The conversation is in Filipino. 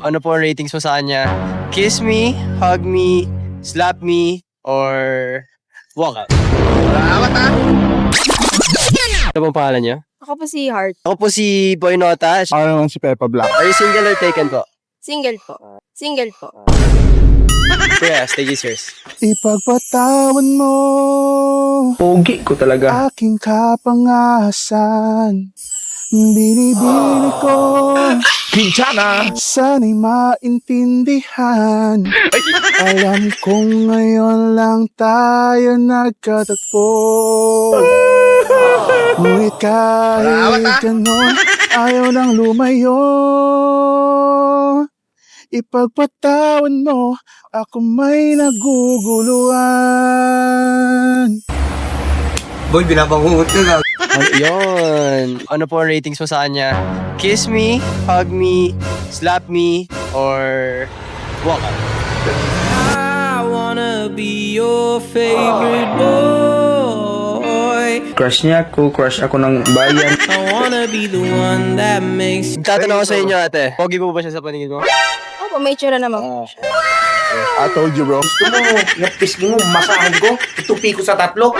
Ano po ang ratings mo sa kanya? Kiss me, hug me, slap me, or walk out? Salamat ha. Ano pong pangalan niyo? Ako po si Heart. Ako po si Boy Nota. Ako naman si Peppa Black. Are you single or taken po? Single po. Single po. Kuya, stage is yours. Ipagpatawan mo Pogi ko talaga. aking kapangasan. Binibili ko Kinchana! sana'y maintindihan. Alam kong ngayon lang tayo nagkatagpo. Ngunit kahit ganon, ayaw nang lumayo. Ipagpatawan mo, ako may naguguluhan. Boy, binabangungot ka lang. Ano yun? Ano po ang ratings mo sa kanya? Kiss me, hug me, slap me, or walk out? I wanna be your favorite boy. Crush niya ako, crush ako ng bayan. I wanna be the one that makes you Tatanong ko sa inyo ate, pogi po ba siya sa paningin mo? Opo, may tsura naman po siya. I told you, bro. Gusto mo, yung pisngi mo, masahan ko, itupi ko sa tatlo.